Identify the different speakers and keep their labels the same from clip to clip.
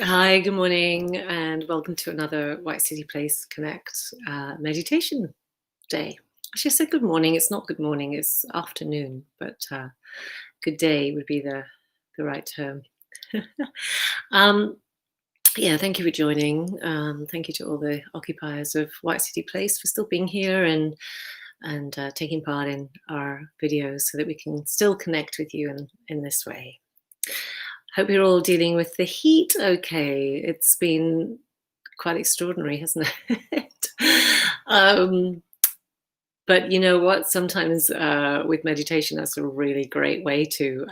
Speaker 1: Hi, good morning, and welcome to another White City Place Connect meditation day. I should say good morning. It's not good morning, it's afternoon, but good day would be the right term. um, yeah, thank you for joining. Thank you to all the occupiers of White City Place for still being here and taking part in our videos so that we can still connect with you in this way. Hope you're all dealing with the heat okay. It's been quite extraordinary, hasn't it? um, but you know what? Sometimes with meditation, that's a really great way to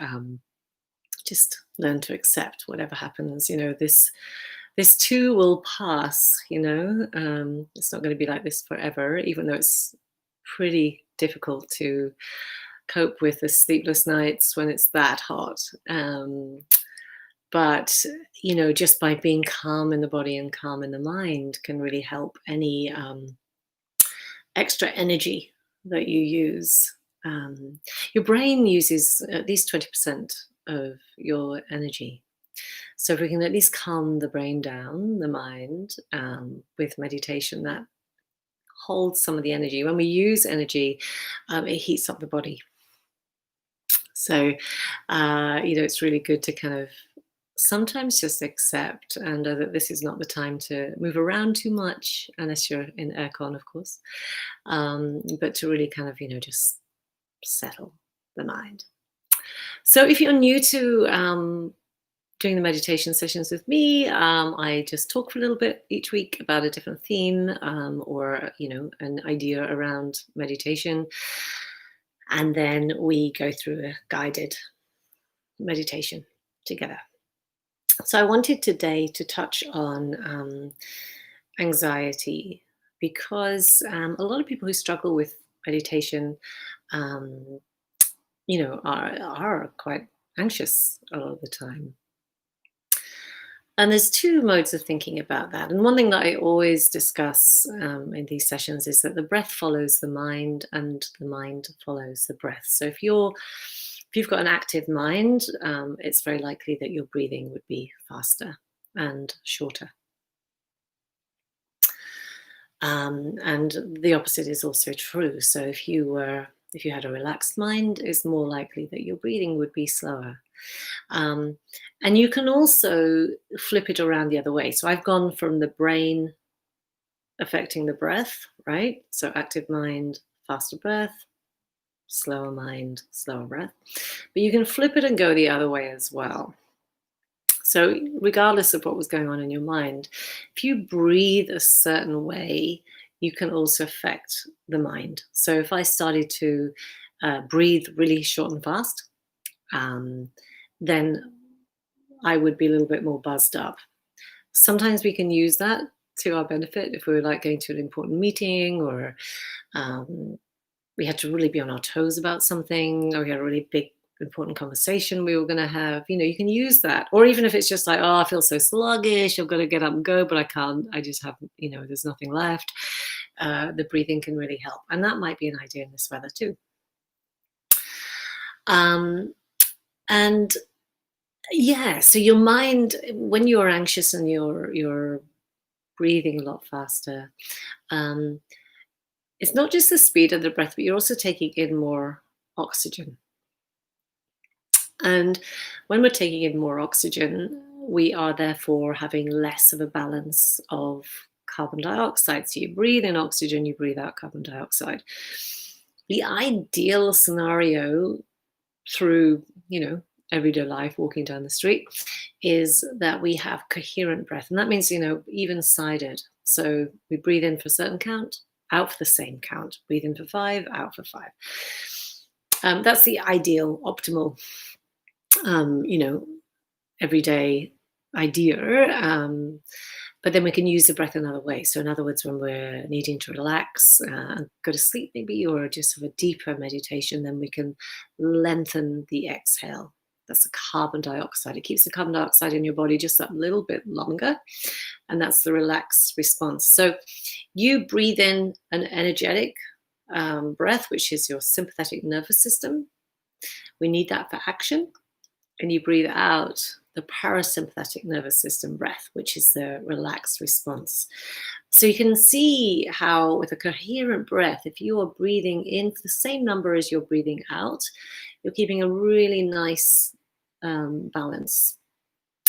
Speaker 1: just learn to accept whatever happens. This too will pass. It's not going to be like this forever, even though it's pretty difficult to cope with the sleepless nights when it's that hot. But just by being calm in the body and calm in the mind can really help any extra energy that you use. Your brain uses at least 20% of your energy. So if we can at least calm the brain down, the mind, with meditation, that holds some of the energy. When we use energy, it heats up the body. So, it's really good to kind of sometimes just accept and know that this is not the time to move around too much, unless you're in aircon, of course, but to really kind of, just settle the mind. So if you're new to doing the meditation sessions with me, I just talk for a little bit each week about a different theme or, an idea around meditation. And then we go through a guided meditation together. So I wanted today to touch on anxiety because a lot of people who struggle with meditation, um, are quite anxious a lot of the time. And there's two modes of thinking about that. And one thing that I always discuss in these sessions is that the breath follows the mind and the mind follows the breath. So if you've got an active mind, it's very likely that your breathing would be faster and shorter. And the opposite is also true. So if you had a relaxed mind, it's more likely that your breathing would be slower. And you can also flip it around the other way. So I've gone from the brain affecting the breath, right? So active mind, faster breath, slower mind, slower breath. But you can flip it and go the other way as well. So regardless of what was going on in your mind, if you breathe a certain way, you can also affect the mind. So if I started to breathe really short and fast, then I would be a little bit more buzzed up. Sometimes we can use that to our benefit if we were like going to an important meeting or we had to really be on our toes about something, or we had a really big important conversation we were going to have. You can use that. Or even if it's just like, oh, I feel so sluggish, I've got to get up and go, but I can't, I just have, there's nothing left. The breathing can really help. And that might be an idea in this weather too. And yeah, so your mind, when you're anxious and you're breathing a lot faster, it's not just the speed of the breath, but you're also taking in more oxygen. And when we're taking in more oxygen, we are therefore having less of a balance of carbon dioxide. So you breathe in oxygen, you breathe out carbon dioxide. The ideal scenario through, everyday life, walking down the street, is that we have coherent breath. And that means, even-sided. So we breathe in for a certain count, out for the same count. Breathe in for 5, out for 5. That's the ideal, optimal, everyday idea. But then we can use the breath another way. So in other words, when we're needing to relax and go to sleep maybe, or just have a deeper meditation, then we can lengthen the exhale. That's the carbon dioxide. It keeps the carbon dioxide in your body just that little bit longer. And that's the relaxed response. So you breathe in an energetic breath, which is your sympathetic nervous system. We need that for action. And you breathe out the parasympathetic nervous system breath, which is the relaxed response. So you can see how with a coherent breath, if you are breathing in for the same number as you're breathing out, you're keeping a really nice balance.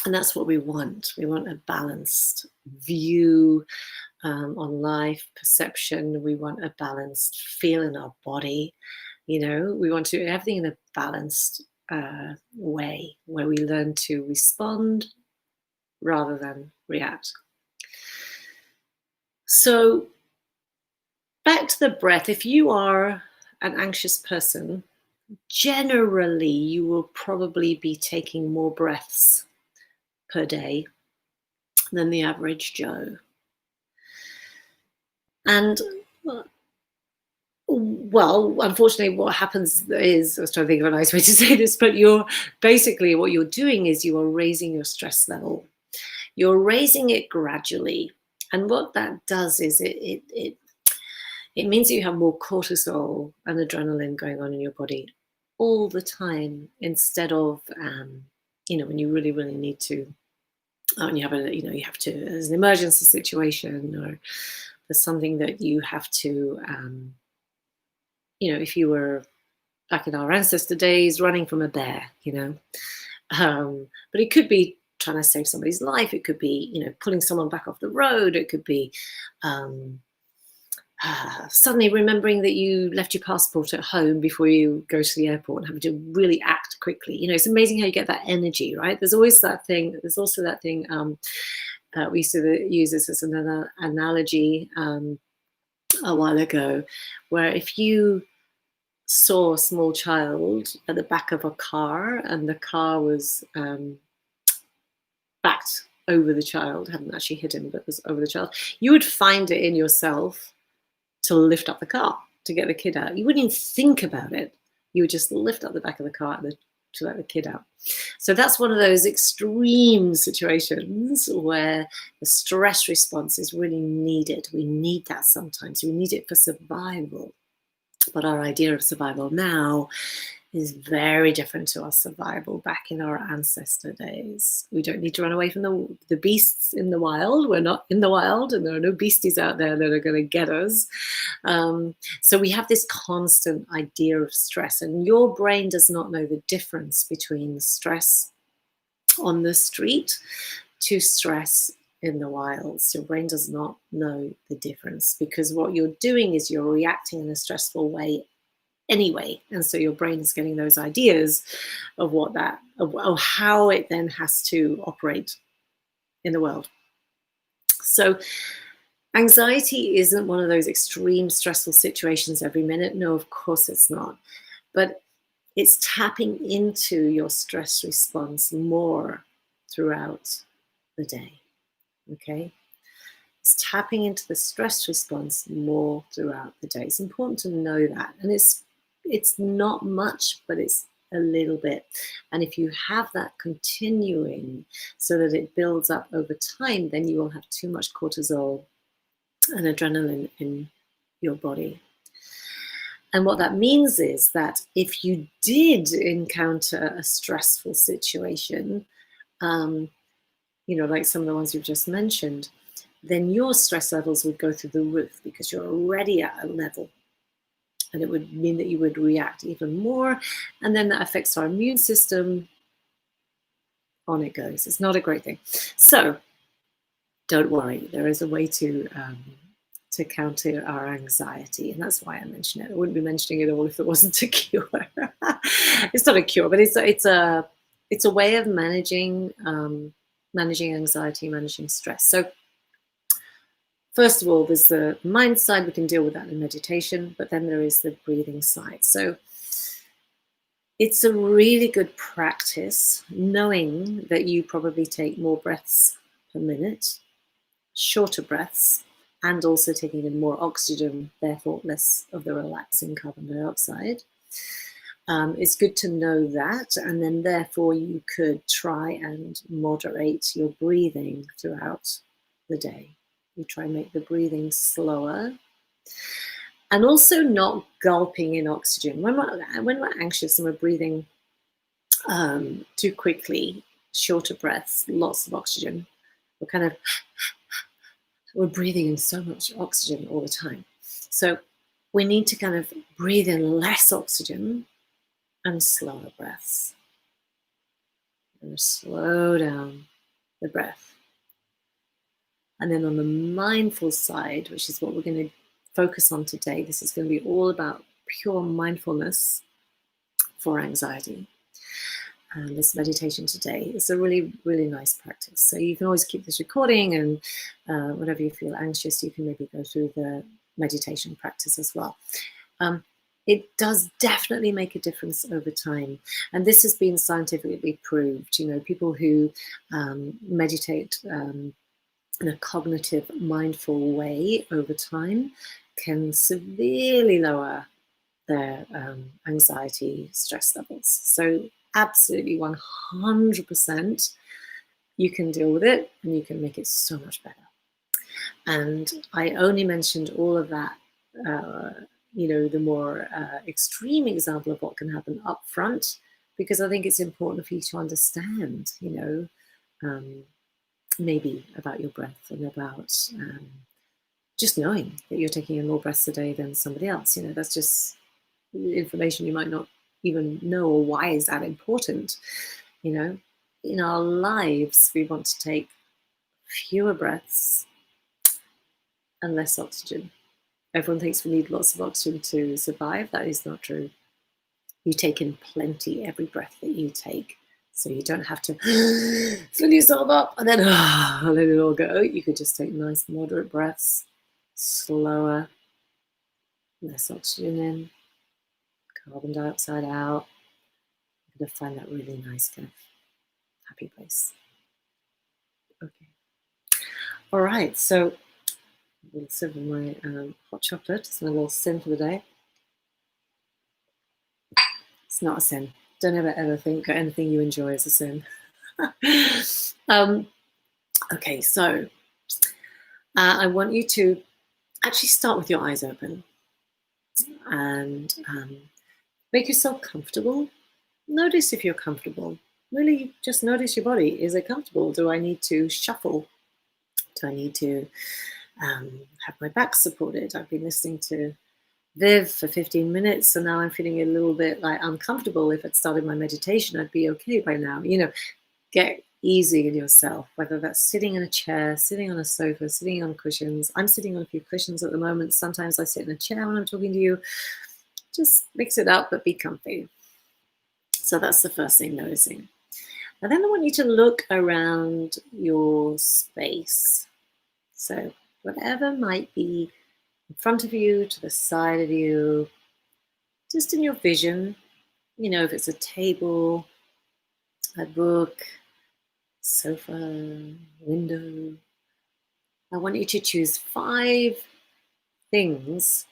Speaker 1: And that's what we want. We want a balanced view on life, perception. We want a balanced feel in our body. We want to everything in a balanced way where we learn to respond rather than react. So back to the breath. If you are an anxious person, generally you will probably be taking more breaths per day than the average Joe. And well, unfortunately, what happens is, I was trying to think of a nice way to say this, but basically what you're doing is you are raising your stress level. You're raising it gradually. And what that does is it means that you have more cortisol and adrenaline going on in your body all the time, instead of, when you really, really need to, and you have to, there's an emergency situation, or there's something that you have to, if you were back in our ancestor days running from a bear, but it could be trying to save somebody's life. It could be, pulling someone back off the road. It could be suddenly remembering that you left your passport at home before you go to the airport and having to really act quickly. It's amazing how you get that energy, right? There's always that thing. There's also that thing we used to use this as another analogy a while ago, where if you saw a small child at the back of a car and the car was backed over the child, hadn't actually hit him, but was over the child, you would find it in yourself to lift up the car to get the kid out. You wouldn't even think about it. You would just lift up the back of the car to let the kid out. So that's one of those extreme situations where the stress response is really needed. We need that sometimes. We need it for survival. But our idea of survival now is very different to our survival back in our ancestor days. We don't need to run away from the beasts in the wild. We're not in the wild, and there are no beasties out there that are going to get us. So we have this constant idea of stress, and your brain does not know the difference between stress on the street to stress in the wild. So your brain does not know the difference, because what you're doing is you're reacting in a stressful way anyway, and so your brain is getting those ideas of of how it then has to operate in the world. So anxiety isn't one of those extreme stressful situations every minute. No, of course it's not. But it's tapping into your stress response more throughout the day. Okay? It's tapping into the stress response more throughout the day. It's important to know that. And it's not much, but it's a little bit. And if you have that continuing so that it builds up over time, then you will have too much cortisol and adrenaline in your body. And what that means is that if you did encounter a stressful situation, like some of the ones you've just mentioned, then your stress levels would go through the roof, because you're already at a level. And it would mean that you would react even more. And then that affects our immune system. On it goes. It's not a great thing. So don't worry. There is a way to counter our anxiety. And that's why I mention it. I wouldn't be mentioning it all if it wasn't a cure. It's not a cure, but it's a way of managing anxiety, managing stress. So first of all, there's the mind side. We can deal with that in meditation, but then there is the breathing side. So it's a really good practice knowing that you probably take more breaths per minute, shorter breaths, and also taking in more oxygen, therefore less of the relaxing carbon dioxide. It's good to know that, and then therefore you could try and moderate your breathing throughout the day. You try and make the breathing slower, and also not gulping in oxygen. When we're anxious and we're breathing too quickly, shorter breaths, lots of oxygen. We're breathing in so much oxygen all the time. So we need to kind of breathe in less oxygen and slower breaths. And slow down the breath. And then on the mindful side, which is what we're going to focus on today, this is going to be all about pure mindfulness for anxiety. And this meditation today is a really, really nice practice. So you can always keep this recording, and whenever you feel anxious, you can maybe go through the meditation practice as well. It does definitely make a difference over time. And this has been scientifically proved. You know, people who meditate in a cognitive, mindful way over time can severely lower their anxiety, stress levels. So absolutely 100% you can deal with it, and you can make it so much better. And I only mentioned all of that, the more extreme example of what can happen up front, because I think it's important for you to understand, maybe about your breath and about just knowing that you're taking in more breaths a day than somebody else. That's just information you might not even know, or why is that important? In our lives, we want to take fewer breaths and less oxygen. Everyone thinks we need lots of oxygen to survive. That is not true. You take in plenty every breath that you take. So you don't have to fill yourself up and then let it all go. You could just take nice, moderate breaths, slower, less oxygen in, carbon dioxide out. You're going to find that really nice, kind of happy place. Okay. All right. So a little sip of my hot chocolate. It's my little sin for the day. It's not a sin. Don't ever think anything you enjoy is a sin. Okay, so I want you to actually start with your eyes open and make yourself comfortable. Notice if you're comfortable. Really just notice your body. Is it comfortable? Do I need to shuffle? Do I need to have my back supported? I've been listening to Viv for 15 minutes, and now I'm feeling a little bit like uncomfortable. If I'd started my meditation, I'd be okay by now. Get easy with yourself, whether that's sitting in a chair, sitting on a sofa, sitting on cushions. I'm sitting on a few cushions at the moment. Sometimes I sit in a chair when I'm talking to you. Just mix it up, but be comfy. So that's the first thing, noticing. And then I want you to look around your space. So whatever might be in front of you, to the side of you, just in your vision, if it's a table, a book, sofa, window, I want you to choose 5 things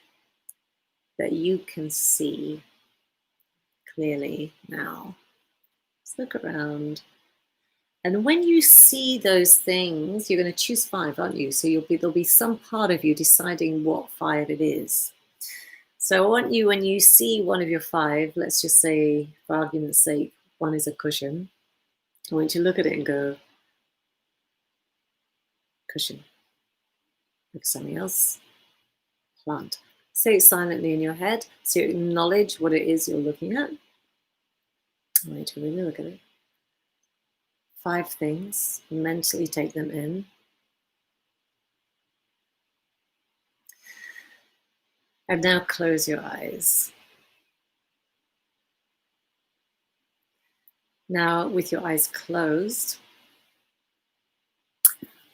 Speaker 1: that you can see clearly now. Just look around. And when you see those things, you're going to choose 5, aren't you? So there'll be some part of you deciding what 5 it is. So I want you, when you see one of your 5, let's just say, for argument's sake, one is a cushion. I want you to look at it and go, cushion. Look at something else. Plant. Say it silently in your head, so you acknowledge what it is you're looking at. I want you to really look at it. 5 things, mentally take them in. And now close your eyes. Now, with your eyes closed,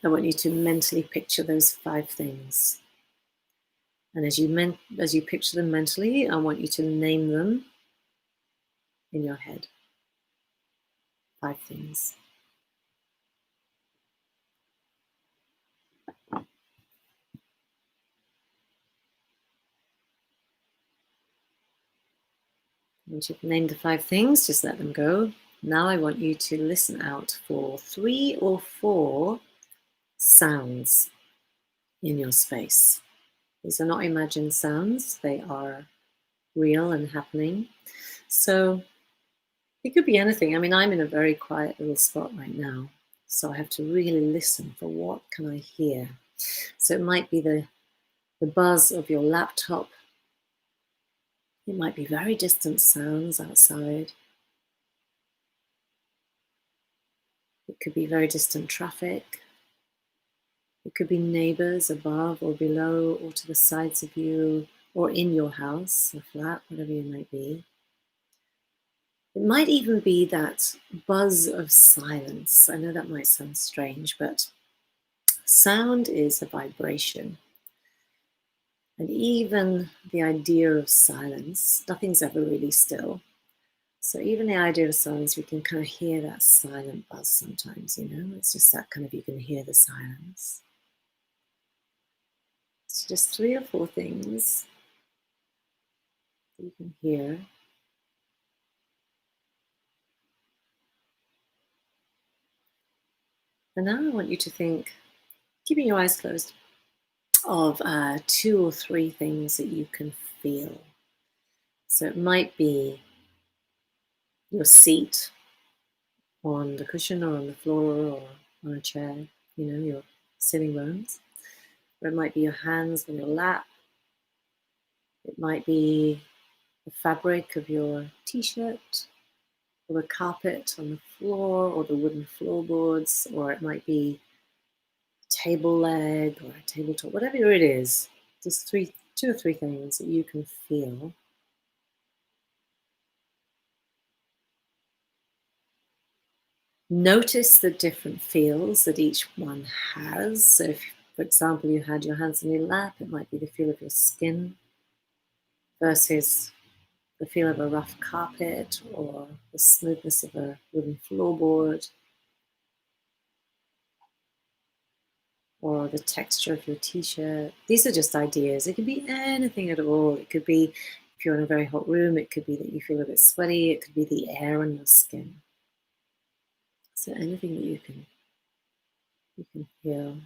Speaker 1: I want you to mentally picture those 5 things. And as you picture them mentally, I want you to name them in your head. 5 things. Once you've named the 5 things, just let them go. Now I want you to listen out for 3 or 4 sounds in your space. These are not imagined sounds, they are real and happening. So It could be anything. I mean, I'm in a very quiet little spot right now, so I have to really listen for what can I hear. So it might be the buzz of your laptop. It might be very distant sounds outside. It could be very distant traffic. It could be neighbors above or below or to the sides of you or in your house, a flat, whatever you might be. It might even be that buzz of silence. I know that might sound strange, but sound is a vibration. And even the idea of silence, nothing's ever really still. So even the idea of silence, we can kind of hear that silent buzz sometimes, you know? It's just that kind of, you can hear the silence. It's just 3 or 4 things you can hear. And now I want you to think, keeping your eyes closed, of 2 or 3 things that you can feel. So it might be your seat on the cushion or on the floor or on a chair, you know, your sitting bones. Or it might be your hands on your lap. It might be the fabric of your t-shirt or the carpet on the floor or the wooden floorboards, or it might be a table leg or a tabletop, whatever it is. Just 2 or 3 things that you can feel. Notice the different feels that each one has. So if, for example, you had your hands on your lap, it might be the feel of your skin versus the feel of a rough carpet or the smoothness of a wooden floorboard or the texture of your t-shirt. These are just ideas. It could be anything at all. It could be, if you're in a very hot room, it could be that you feel a bit sweaty. It could be the air on your skin. So anything that you can feel.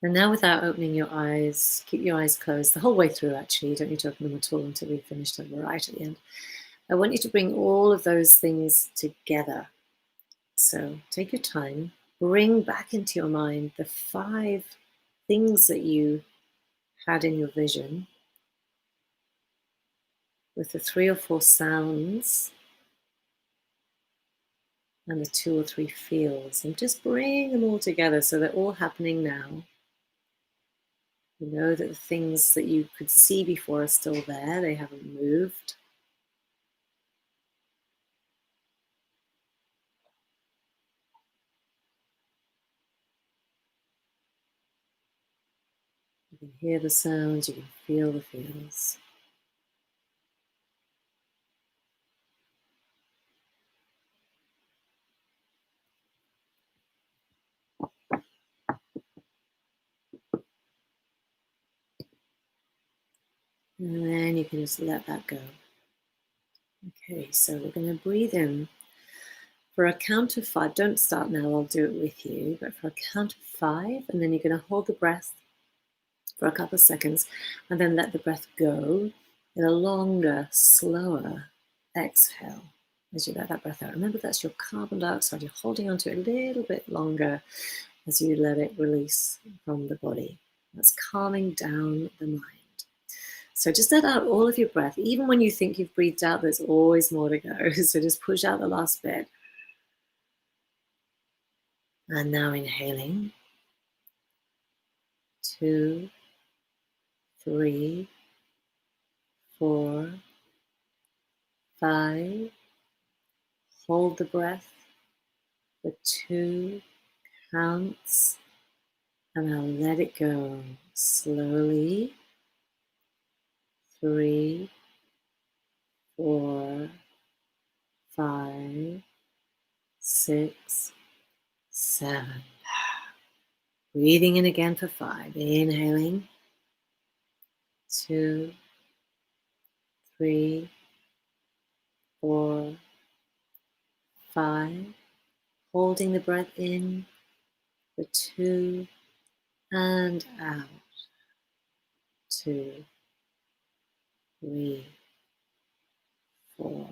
Speaker 1: And now, without opening your eyes, keep your eyes closed the whole way through, actually. You don't need to open them at all until we've finished them right at the end. I want you to bring all of those things together. So take your time, bring back into your mind the 5 things that you had in your vision with the 3 or 4 sounds and the 2 or 3 feels. And just bring them all together so they're all happening now. You know that the things that you could see before are still there, they haven't moved. You can hear the sounds, you can feel the feels. And then you can just let that go. Okay, so we're going to breathe in. For a count of 5, don't start now, I'll do it with you, but for a count of 5, and then you're going to hold the breath for a couple of seconds, and then let the breath go in a longer, slower exhale as you let that breath out. Remember, that's your carbon dioxide. You're holding onto it a little bit longer as you let it release from the body. That's calming down the mind. So just let out all of your breath. Even when you think you've breathed out, there's always more to go. So just push out the last bit. And now inhaling. 2, 3, 4, 5. Hold the breath for 2 counts. And now let it go slowly. 3, 4, 5, 6, 7. Breathing in again for 5. Inhaling. 2, 3, 4, 5. Holding the breath in for 2 and out. 2, 3, 4,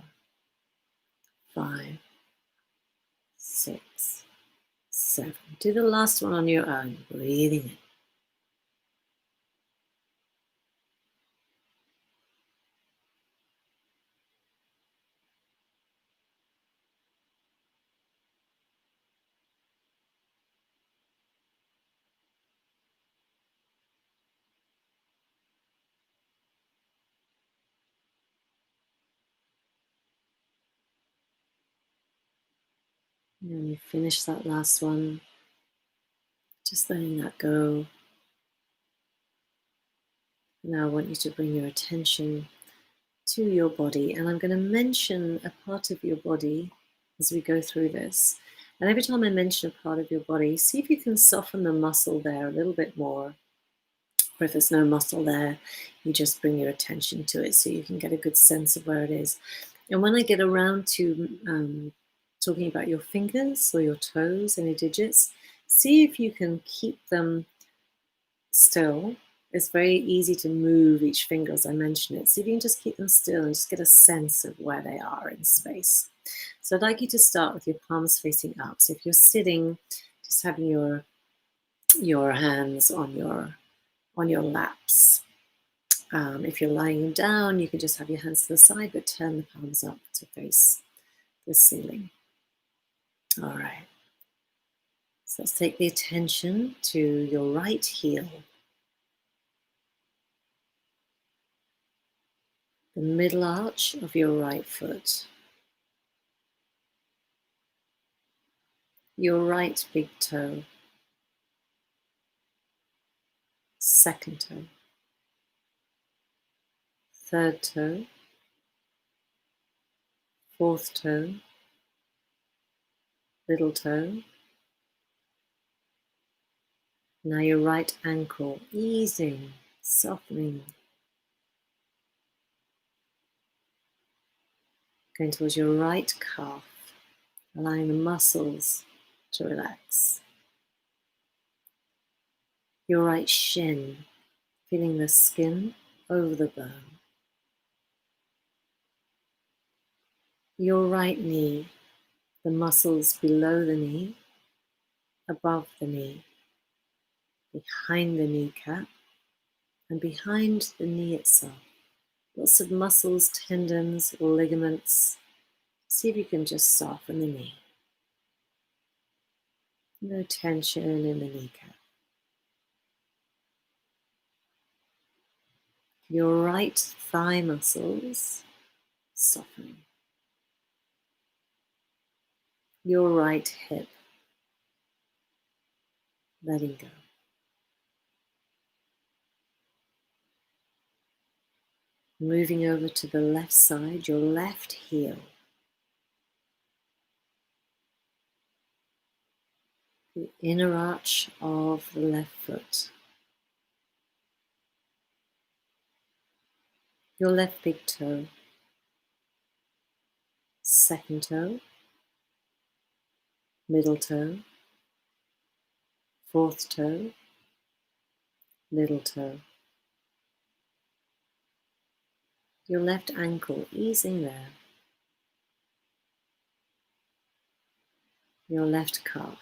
Speaker 1: 5, 6, 7. Do the last one on your own, breathing in. And when you finish that last one, just letting that go. Now I want you to bring your attention to your body, and I'm going to mention a part of your body as we go through this. And every time I mention a part of your body, see if you can soften the muscle there a little bit more. Or if there's no muscle there, you just bring your attention to it so you can get a good sense of where it is. And when I get around to talking about your fingers or your toes and your digits, see if you can keep them still. It's very easy to move each finger as I mention it. So if you can just keep them still and just get a sense of where they are in space. So I'd like you to start with your palms facing up. So if you're sitting, just having your hands on your laps. If you're lying down, you can just have your hands to the side, but turn the palms up to face the ceiling. All right. So let's take the attention to your right heel, the middle arch of your right foot, your right big toe, second toe, third toe, fourth toe, little toe. Now your right ankle, easing, softening. Going towards your right calf, allowing the muscles to relax. Your right shin, feeling the skin over the bone. Your right knee, the muscles below the knee, above the knee, behind the kneecap, and behind the knee itself. Lots of muscles, tendons, ligaments. See if you can just soften the knee. No tension in the kneecap. Your right thigh muscles, softening. Your right hip, letting go. Moving over to the left side, your left heel. The inner arch of the left foot. Your left big toe. Second toe. Middle toe. Fourth toe. Little toe. Your left ankle, easing there. Your left calf.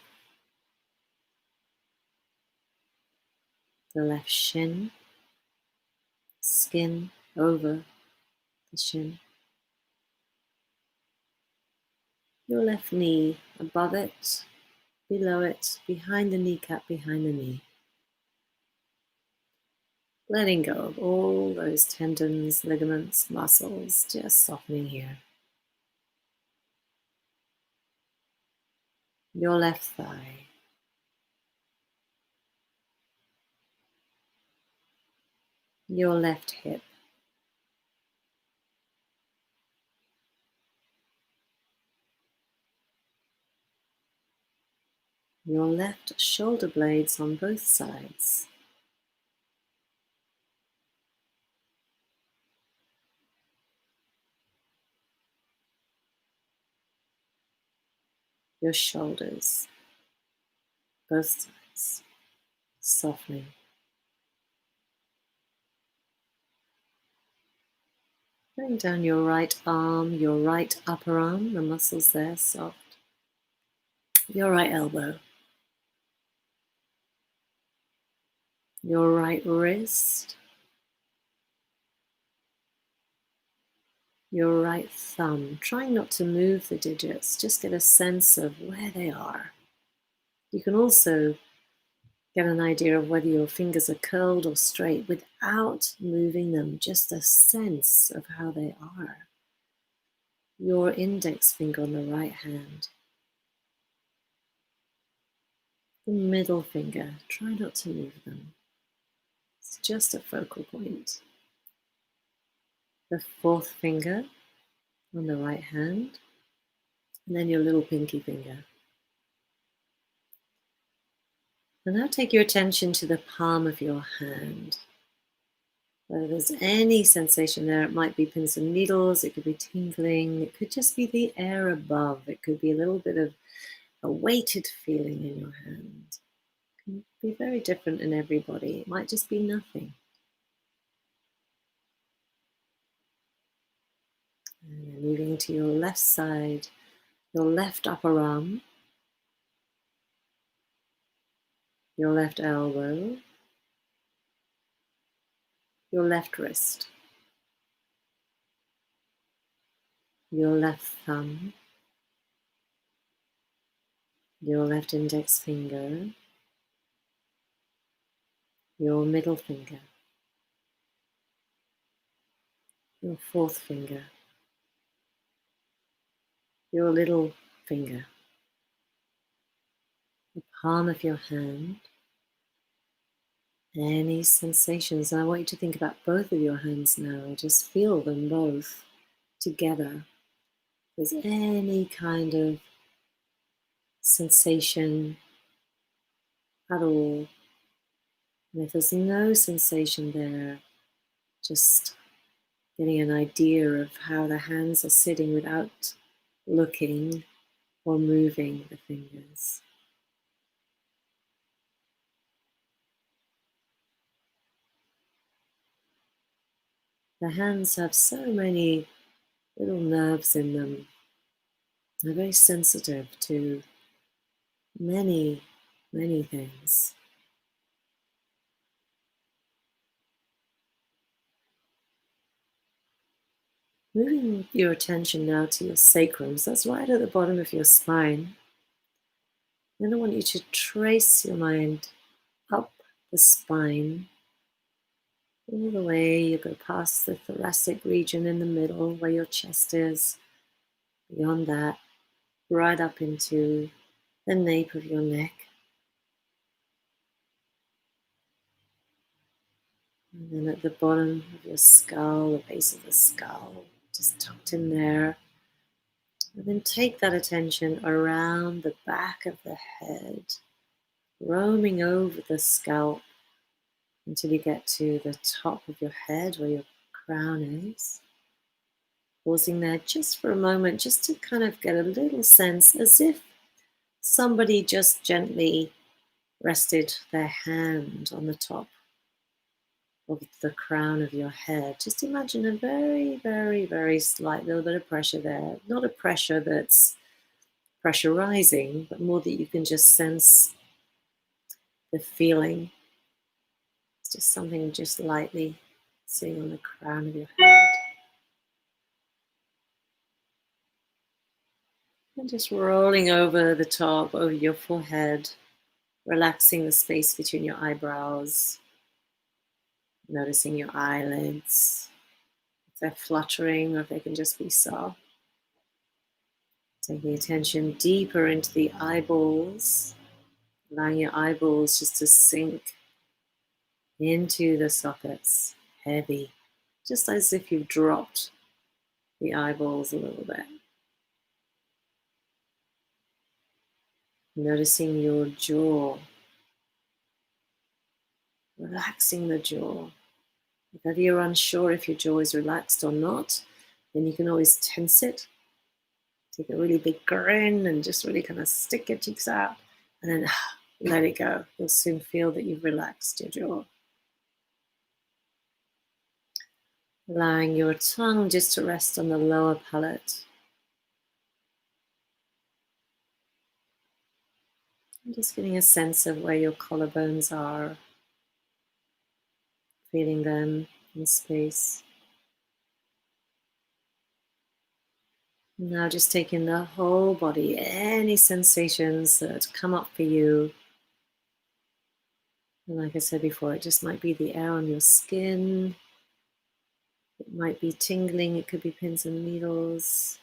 Speaker 1: The left shin. Skin over the shin. Your left knee, above it, below it, behind the kneecap, behind the knee. Letting go of all those tendons, ligaments, muscles, just softening here. Your left thigh. Your left hip. Your left shoulder blades on both sides. Your shoulders, both sides, softening. Going down your right arm, your right upper arm, the muscles there soft. Your right elbow. Your right wrist. Your right thumb. Trying not to move the digits, just get a sense of where they are. You can also get an idea of whether your fingers are curled or straight without moving them, just a sense of how they are. Your index finger on the right hand. The middle finger, try not to move them. It's just a focal point. The fourth finger on the right hand, and then your little pinky finger. And now take your attention to the palm of your hand. Whether there's any sensation there, it might be pins and needles, it could be tingling, it could just be the air above, it could be a little bit of a weighted feeling in your hand. It can be very different in everybody. It might just be nothing. And then moving to your left side, your left upper arm, your left elbow, your left wrist, your left thumb, your left index finger, your middle finger, your fourth finger, your little finger, the palm of your hand, any sensations. And I want you to think about both of your hands now. Just feel them both together. If there's any kind of sensation at all, and if there's no sensation there, just getting an idea of how the hands are sitting without looking or moving the fingers. The hands have so many little nerves in them. They're very sensitive to many, many things. Moving your attention now to your sacrum, so that's right at the bottom of your spine. Then I want you to trace your mind up the spine, all the way. You go past the thoracic region in the middle where your chest is, beyond that, right up into the nape of your neck. And then at the bottom of your skull, the base of the skull, just tucked in there. And then take that attention around the back of the head, roaming over the scalp until you get to the top of your head where your crown is. Pausing there just for a moment, just to kind of get a little sense as if somebody just gently rested their hand on the top of the crown of your head. Just imagine a very, very, very slight little bit of pressure there. Not a pressure that's pressurizing, but more that you can just sense the feeling. It's just something just lightly sitting on the crown of your head. And just rolling over the top, over your forehead, relaxing the space between your eyebrows, noticing your eyelids, if they're fluttering or if they can just be soft. Taking attention deeper into the eyeballs, allowing your eyeballs just to sink into the sockets, heavy, just as if you've dropped the eyeballs a little bit. Noticing your jaw, relaxing the jaw. If ever you're unsure if your jaw is relaxed or not, then you can always tense it. Take a really big grin and just really kind of stick your cheeks out and then let it go. You'll soon feel that you've relaxed your jaw. Allowing your tongue just to rest on the lower palate. And just getting a sense of where your collarbones are, feeling them in space. Now just taking the whole body, any sensations that come up for you. And like I said before, it just might be the air on your skin. It might be tingling, it could be pins and needles.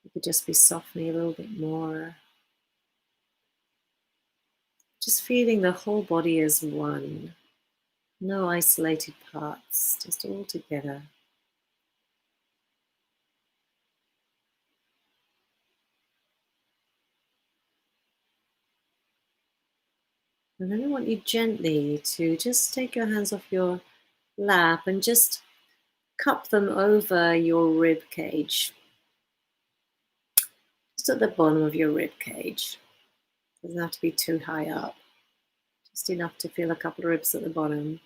Speaker 1: It could just be softening a little bit more. Just feeling the whole body as one. No isolated parts, just all together. And then I want you gently to just take your hands off your lap and just cup them over your rib cage. Just at the bottom of your rib cage. Doesn't have to be too high up. Just enough to feel a couple of ribs at the bottom.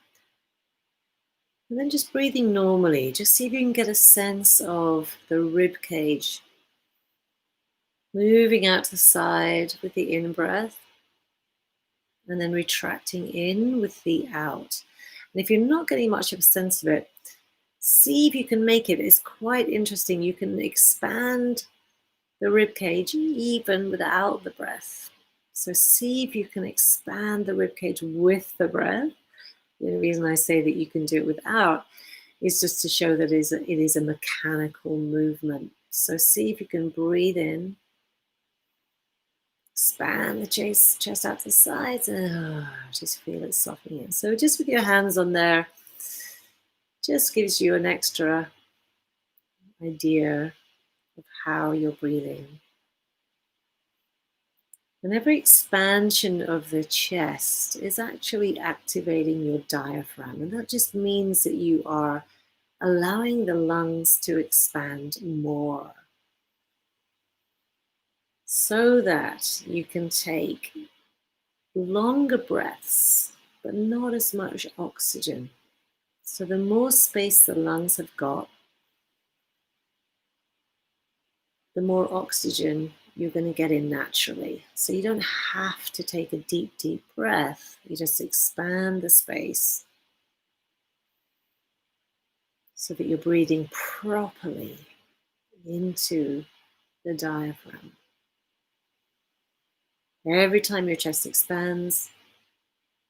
Speaker 1: And then just breathing normally. Just see if you can get a sense of the rib cage moving out to the side with the in breath. And then retracting in with the out. And if you're not getting much of a sense of it, see if you can make it. It's quite interesting. You can expand the rib cage even without the breath. So see if you can expand the rib cage with the breath. The only reason I say that you can do it without is just to show that it is a mechanical movement. So see if you can breathe in. Expand the chest out to the sides and just feel it softening in. So just with your hands on there, just gives you an extra idea of how you're breathing. And every expansion of the chest is actually activating your diaphragm. And that just means that you are allowing the lungs to expand more, so that you can take longer breaths, but not as much oxygen. So the more space the lungs have got, the more oxygen you're going to get in naturally. So you don't have to take a deep, deep breath. You just expand the space so that you're breathing properly into the diaphragm. Every time your chest expands,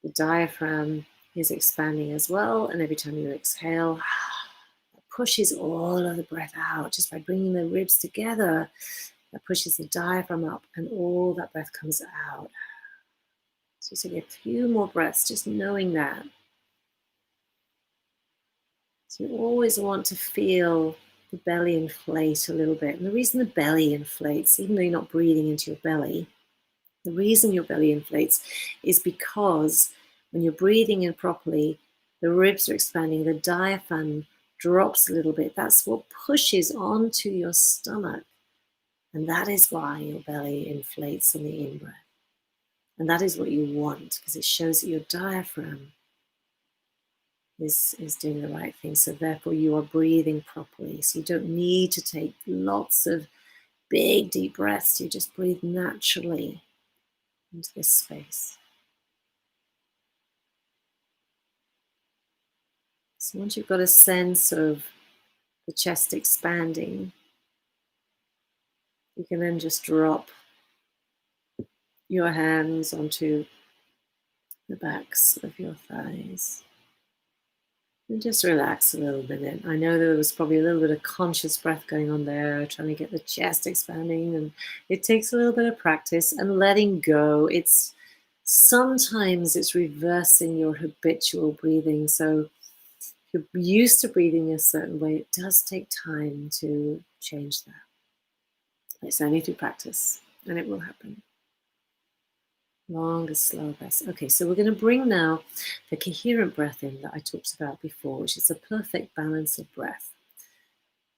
Speaker 1: the diaphragm is expanding as well. And every time you exhale, it pushes all of the breath out just by bringing the ribs together. That pushes the diaphragm up and all that breath comes out. So take a few more breaths, just knowing that. So you always want to feel the belly inflate a little bit. And the reason the belly inflates, even though you're not breathing into your belly, the reason your belly inflates is because when you're breathing in properly, the ribs are expanding, the diaphragm drops a little bit. That's what pushes onto your stomach. And that is why your belly inflates in the in-breath. And that is what you want, because it shows that your diaphragm is doing the right thing. So therefore you are breathing properly. So you don't need to take lots of big, deep breaths. You just breathe naturally into this space. So once you've got a sense of the chest expanding, you can then just drop your hands onto the backs of your thighs. And just relax a little bit. I know there was probably a little bit of conscious breath going on there, trying to get the chest expanding, and it takes a little bit of practice and letting go. Sometimes it's reversing your habitual breathing. So if you're used to breathing a certain way, it does take time to change that. It's only through practice, and it will happen. Longer, slower breaths. Okay, so we're going to bring now the coherent breath in that I talked about before, which is a perfect balance of breath.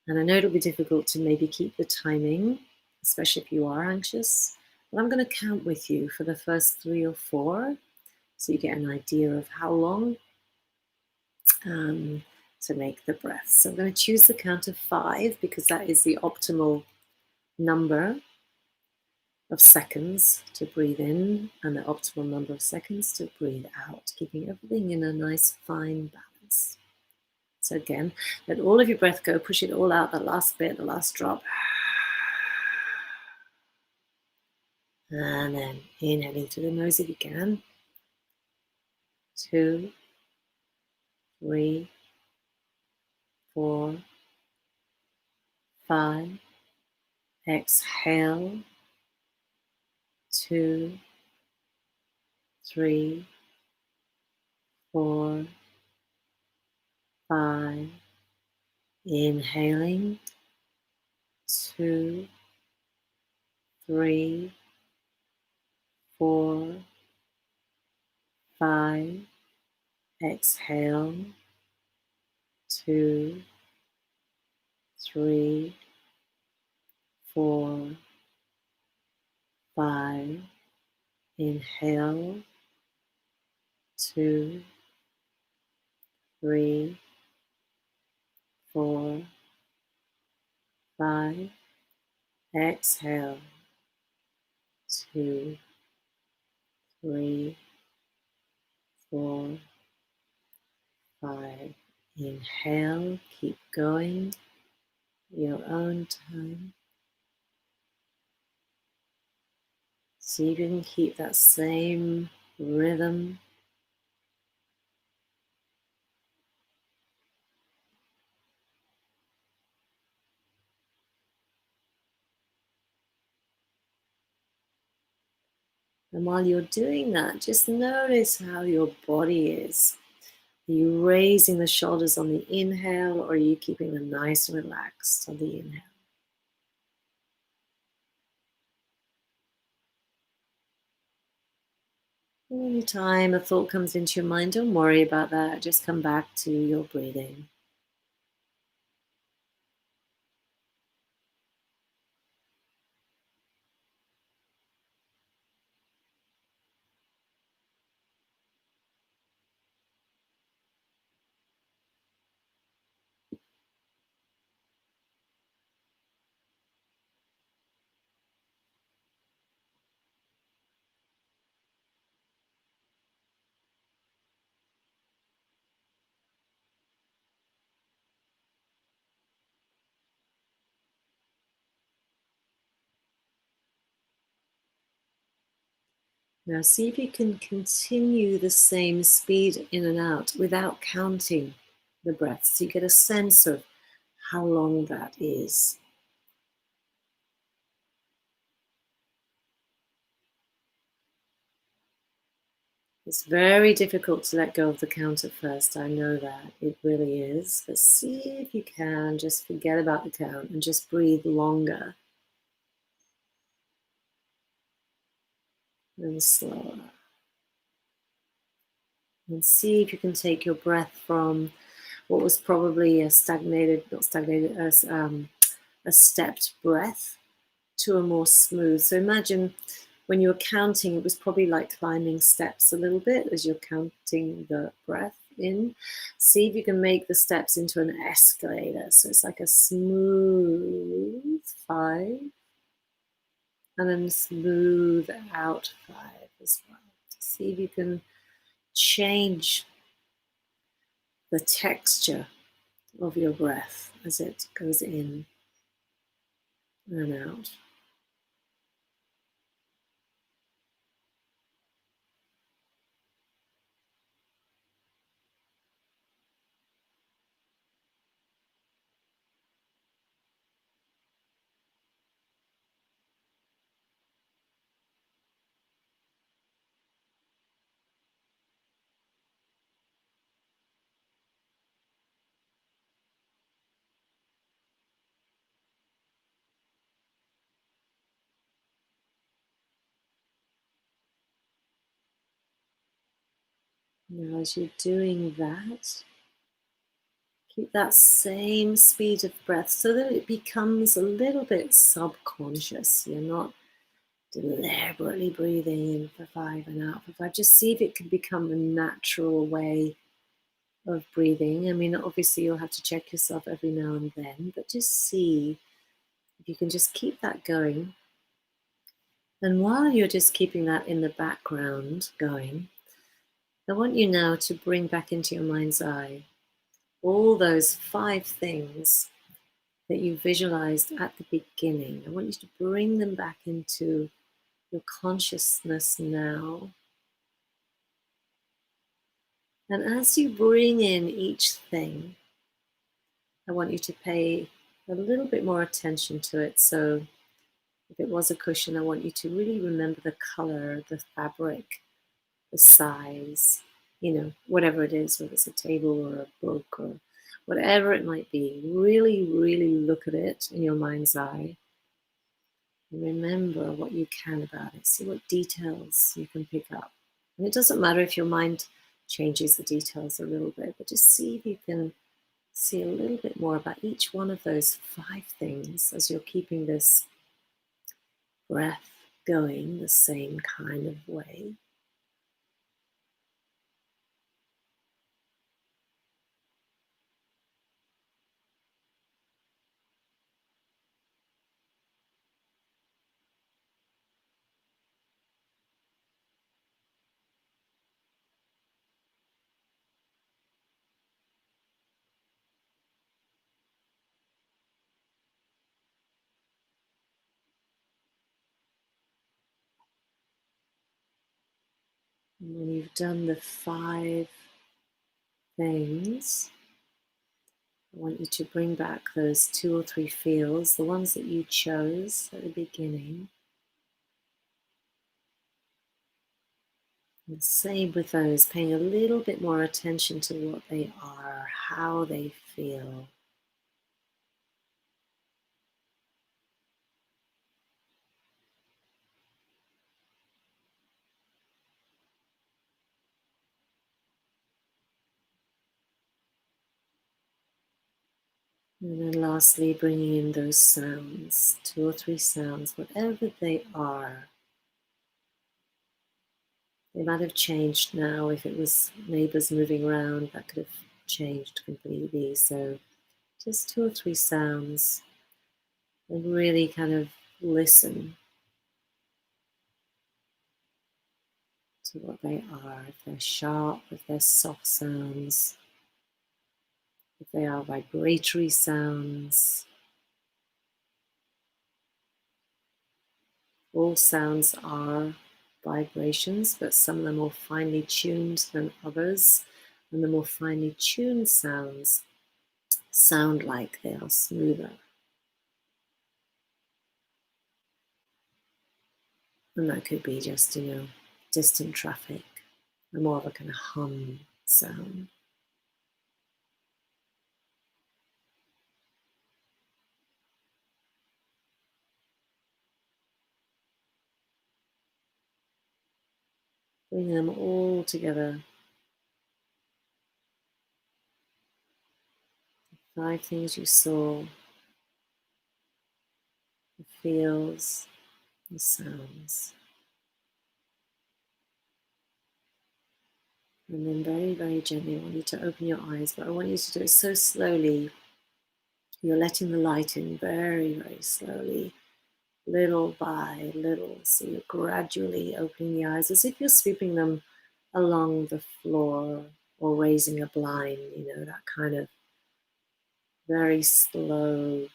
Speaker 1: And I know it'll be difficult to maybe keep the timing, especially if you are anxious, but I'm going to count with you for the first 3 or 4, so you get an idea of how long. So to make the breath. So I'm going to choose the count of 5 because that is the optimal number of seconds to breathe in and the optimal number of seconds to breathe out, keeping everything in a nice fine balance. So again, let all of your breath go, push it all out, the last bit, the last drop. And then inhaling through the nose if you can. 2, 3, 4, 5. Exhale. 2, 3, 4, 5. Inhaling. 2, 3, 4, 5. Exhale. 2, 3, 4, 5. Inhale. 2, 3, 4, 5. Exhale. 2, 3, 4, 5. Inhale. Keep going. Your own time. See if you can keep that same rhythm. And while you're doing that, just notice how your body is. Are you raising the shoulders on the inhale, or are you keeping them nice and relaxed on the inhale? Any time a thought comes into your mind, don't worry about that. Just come back to your breathing. Now see if you can continue the same speed in and out without counting the breaths. So you get a sense of how long that is. It's very difficult to let go of the count at first. I know that. It really is. But see if you can just forget about the count and just breathe longer and slower. And see if you can take your breath from what was probably a a stepped breath to a more smooth. So imagine when you were counting, it was probably like climbing steps a little bit as you're counting the breath in. See if you can make the steps into an escalator. So it's like a smooth 5 and then smooth out 5 as well. See if you can change the texture of your breath as it goes in and out. Now, as you're doing that, keep that same speed of breath so that it becomes a little bit subconscious. You're not deliberately breathing in for 5 and out for 5. Just see if it can become a natural way of breathing. I mean, obviously, you'll have to check yourself every now and then, but just see if you can just keep that going. And while you're just keeping that in the background going, I want you now to bring back into your mind's eye all those 5 things that you visualized at the beginning. I want you to bring them back into your consciousness now. And as you bring in each thing, I want you to pay a little bit more attention to it. So if it was a cushion, I want you to really remember the color, the fabric, the size, whatever it is, whether it's a table or a book or whatever it might be. Really, really look at it in your mind's eye. And remember what you can about it. See what details you can pick up. And it doesn't matter if your mind changes the details a little bit, but just see if you can see a little bit more about each one of those 5 things as you're keeping this breath going the same kind of way. And when you've done the 5 things, I want you to bring back those 2 or 3 feels, the ones that you chose at the beginning. And same with those, paying a little bit more attention to what they are, how they feel. And then lastly, bringing in those sounds, 2 or 3 sounds, whatever they are. They might have changed now. If it was neighbors moving around, that could have changed completely. So just 2 or 3 sounds and really kind of listen to what they are. If they're sharp, if they're soft sounds, if they are vibratory sounds. All sounds are vibrations, but some of them are more finely tuned than others. And the more finely tuned sounds sound like they are smoother. And that could be just, distant traffic, and more of a kind of hum sound. Bring them all together. 5 things you saw, the feels, the sounds. And then very, very gently, I want you to open your eyes, but I want you to do it so slowly. You're letting the light in very, very slowly, little by little. So you're gradually opening the eyes as if you're sweeping them along the floor or raising a blind, that kind of very slow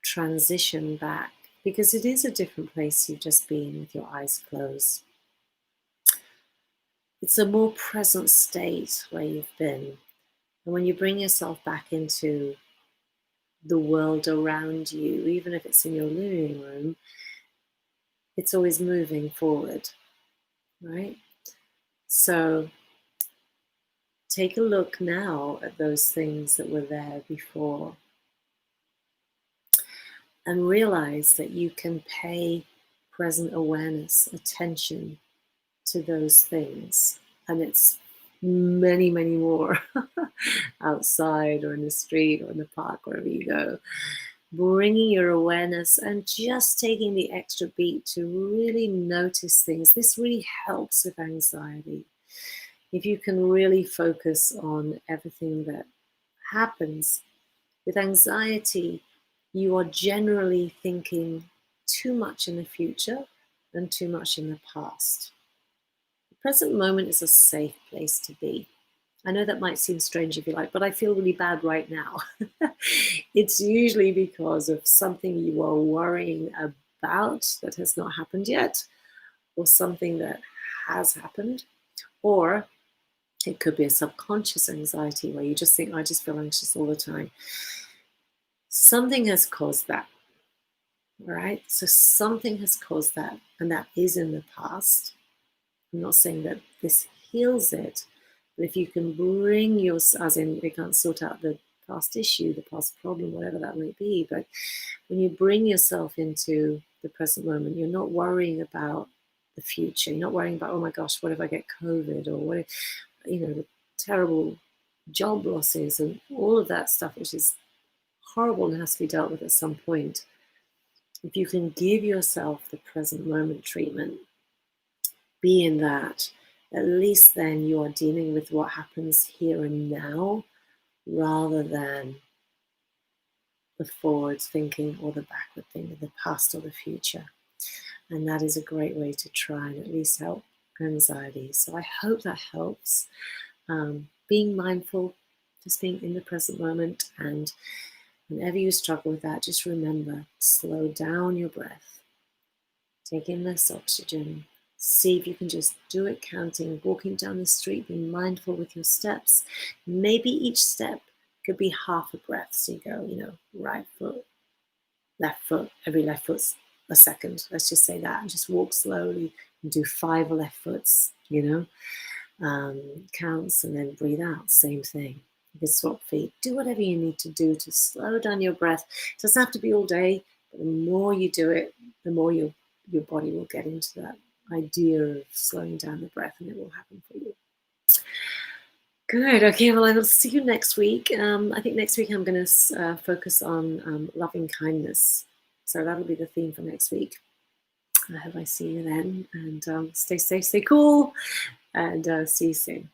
Speaker 1: transition back, because it is a different place you've just been with your eyes closed. It's a more present state where you've been. And when you bring yourself back into the world around you, even if it's in your living room, it's always moving forward, right? So take a look now at those things that were there before and realize that you can pay present awareness, attention to those things. And it's many, many more outside or in the street or in the park, wherever you go. Bringing your awareness and just taking the extra beat to really notice things. This really helps with anxiety. if you can really focus on everything that happens with anxiety, you are generally thinking too much in the future and too much in the past. The present moment is a safe place to be. I know that might seem strange if you like, but I feel really bad right now. It's usually because of something you are worrying about that has not happened yet, or something that has happened, or it could be a subconscious anxiety where you just think, I just feel anxious all the time. Something has caused that, all right? So something has caused that, and that is in the past. I'm not saying that this heals it, but if you can bring your, as in we can't sort out the past issue, the past problem, whatever that might be, but when you bring yourself into the present moment, you're not worrying about the future. You're not worrying about, oh my gosh, what if I get COVID, or what if, the terrible job losses and all of that stuff, which is horrible and has to be dealt with at some point. If you can give yourself the present moment treatment, be in that, at least then you are dealing with what happens here and now rather than the forward thinking or the backward thinking, the past or the future. And that is a great way to try and at least help anxiety. So I hope that helps. Being mindful, just being in the present moment, and whenever you struggle with that, just remember, slow down your breath, take in less oxygen, see if you can just do it counting, walking down the street, being mindful with your steps. Maybe each step could be half a breath. So you go, right foot, every left foot's a second. Let's just say that, and just walk slowly and do 5 left foots, counts, and then breathe out, same thing. You can swap feet, do whatever you need to do to slow down your breath. It doesn't have to be all day, but the more you do it, the more your body will get into that idea of slowing down the breath, and it will happen for you. Good. Okay, well, I will see you next week. I think next week I'm going to focus on loving kindness. So that'll be the theme for next week. I hope I see you then, and stay safe, stay cool, and see you soon.